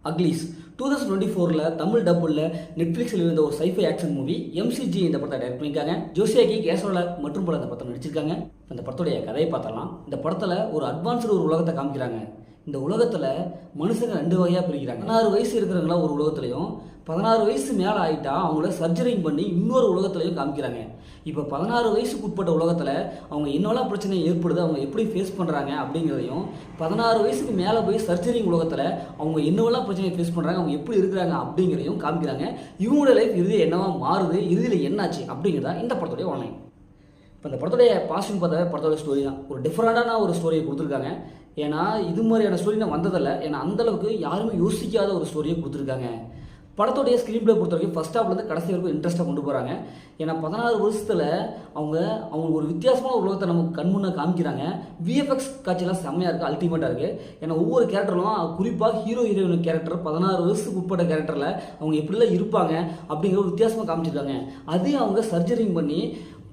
அக்லீஸ் 2024ல் தமிழ் டப்புல நெட்ஃப்ளிக்ஸில் இருந்த ஒரு சைஃபை ஆக்ஷன் மூவி எம்சிஜி இந்த படத்தை டைரக்ட் பண்ணியிருக்காங்க. ஜோசியாக்கி கேசரோல மற்றும் பல இந்த படத்தை நடிச்சிருக்காங்க. இந்த படத்துடைய கதையை பார்த்தலாம். இந்த படத்தில் ஒரு அட்வான்ஸ்டு ஒரு உலகத்தை காமிக்கிறாங்க. இந்த உலகத்தில் மனுஷங்க 2 வகையாக பிரிக்கிறாங்க. 16 வயசு இருக்கிறவங்கள ஒரு உலகத்துலையும் 16 வயசு மேலே ஆகிட்டா அவங்கள சர்ஜரிங் பண்ணி இன்னொரு உலகத்துலையும் காமிக்கிறாங்க. இப்போ 16 வயசுக்கு உட்பட்ட உலகத்தில் அவங்க என்னெல்லாம் பிரச்சனை ஏற்படுது, அவங்க எப்படி ஃபேஸ் பண்ணுறாங்க அப்படிங்கிறதையும், 16 வயசுக்கு மேலே போய் சர்ஜரிங் உலகத்தில் அவங்க என்னவெல்லாம் பிரச்சனையை ஃபேஸ் பண்ணுறாங்க, அவங்க எப்படி இருக்கிறாங்க அப்படிங்கிறதையும் காமிக்கிறாங்க. இவங்களோட லைஃப் இறுதியில் என்னவா மாறுது, இறுதியில் என்னாச்சு அப்படிங்கிறதா இந்த படத்துடைய ஆன்லைன். இப்போ இந்த படத்துடைய பாசிட்டிவ் பார்த்தா படத்தோட ஸ்டோரி தான் ஒரு டிஃப்ரெண்டான ஒரு ஸ்டோரியை கொடுத்துருக்காங்க. ஏன்னா இது மாதிரியான ஸ்டோரி நான் வந்ததில்லை. ஏன்னா அந்தளவுக்கு யாருமே யோசிக்காத ஒரு ஸ்டோரியை கொடுத்துருக்காங்க. படத்துடைய ஸ்க்ரீன் பிளே பொறுத்த வரைக்கும் ஃபஸ்ட் ஹாஃப்லேருந்து கடைசி வரைக்கும் இன்ட்ரெஸ்ட்டாக கொண்டு போகிறாங்க. ஏன்னா 16 வருஷத்தில் அவங்க ஒரு வித்தியாசமான ஒரு உலகத்தை நமக்கு கண்முன்னே காமிக்கிறாங்க. விஎஃப்எக்ஸ் காட்சியெல்லாம் செம்மையாக இருக்குது, அல்டிமேட்டாக இருக்குது. ஏன்னா ஒவ்வொரு கேரக்டரும் குறிப்பாக ஹீரோயின் கேரக்டர் 16 வயசுக்கு உட்பட்ட கேரக்டரில் அவங்க எப்படிலாம் இருப்பாங்க அப்படிங்கிற ஒரு வித்தியாசமாக காமிச்சிருக்காங்க. அதையும் அவங்க சர்ஜரிங் பண்ணி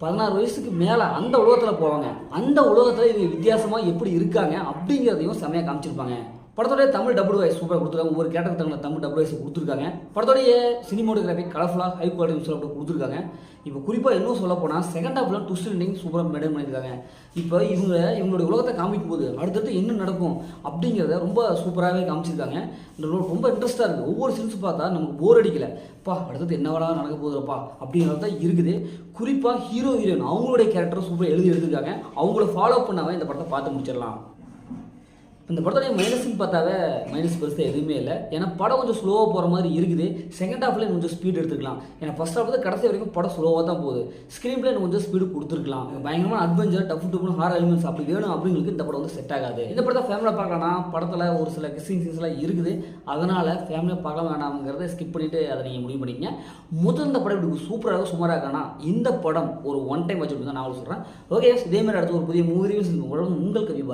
16 வயசுக்கு மேலே அந்த உலகத்தில் போவாங்க. அந்த உலகத்தில் இவங்க வித்தியாசமாக எப்படி இருக்காங்க அப்படிங்கிறதையும் செம்மையாக காமிச்சிருப்பாங்க. படத்தோடைய தமிழ் டபுள் வாய்ஸ் சூப்பராக கொடுத்துருக்காங்க. ஒவ்வொரு கேரக்டர் தங்களை தமிழ் டபுள் வாய்ஸ் கொடுத்துருக்காங்க. படத்தோடைய சினிமோட்டோகிராஃபி கலர்ஃபுல்லாக ஹை குவாலிட்டி விஷயம் அப்படி கொடுத்துருக்காங்க. இப்போ குறிப்பாக இன்னும் சொல்ல போனால் செகண்ட் ஹாஃப்ல ட்விஸ்ட் எண்டிங் சூப்பராக மெயின்டைன் பண்ணியிருக்காங்க. இப்போ இவங்களுடைய உலகத்தை காமிக்கும் போது அடுத்தடுத்து என்ன நடக்கும் அப்படிங்கிறத ரொம்ப சூப்பராகவே காமிச்சிருக்காங்க. ரொம்ப இன்ட்ரெஸ்ட்டாக இருக்குது. ஒவ்வொரு சீன்ஸும் பார்த்தா நமக்கு போர் அடிக்கலை. அடுத்தது என்ன வேணாலும் நடக்க போகுதுப்பா அப்படிங்கிறது தான் இருக்குது. குறிப்பாக ஹீரோயின் அவங்களுடைய கேரக்டர் சூப்பராக எழுதியிருக்காங்க. அவங்கள ஃபாலோ பண்ணாவே இந்த படத்தை பார்த்து முடிச்சிடலாம். இந்த படத்துடைய மைனஸ்ன்னு பார்த்தாவே மைனஸ் பெருசாக எதுவுமே இல்லை. ஏன்னா படம் கொஞ்சம் ஸ்லோவாக போகிற மாதிரி இருக்குது. செகண்ட் ஹாஃப்லேயும் கொஞ்சம் ஸ்பீட் எடுத்துக்கலாம். ஏன்னா ஃபஸ்ட் ஹாஃப் கடைசி வரைக்கும் படம் ஸ்லோவாக தான் போகுது. ஸ்க்ரீன் பிளே கொஞ்சம் ஸ்பீடு கொடுத்துருக்கலாம். பயங்கரமான அட்வென்ச்சர் டஃப்னு ஹாரர் எலிமெண்ட்ஸ் அப்படி வேணும் அப்படிங்களுக்கு இந்த படம் செட் ஆகாது. இந்த படத்தை ஃபேமிலியாக பார்க்கலாம்னா படத்தில் ஒரு சில கிஸ்ஸிங் சீன்ஸ்லாம் இருக்குது. அதனால் ஃபேமிலியாக பார்க்கலாம் வேணாம்ங்கிறத ஸ்கிப் பண்ணிவிட்டு அதை நீங்கள் முடிவு பண்ணிக்கங்க. முதல் இந்த படம் இப்படி சூப்பராக சுமாராக இருக்கானா இந்த படம் ஒரு ஒன் டைம் வச்சுட்டு தான் நான் சொல்கிறேன். ஓகே, இதேமாதிரி அடுத்து ஒரு புதிய மூவி ரிவ்யூஸ் உங்கள் கவிபார்.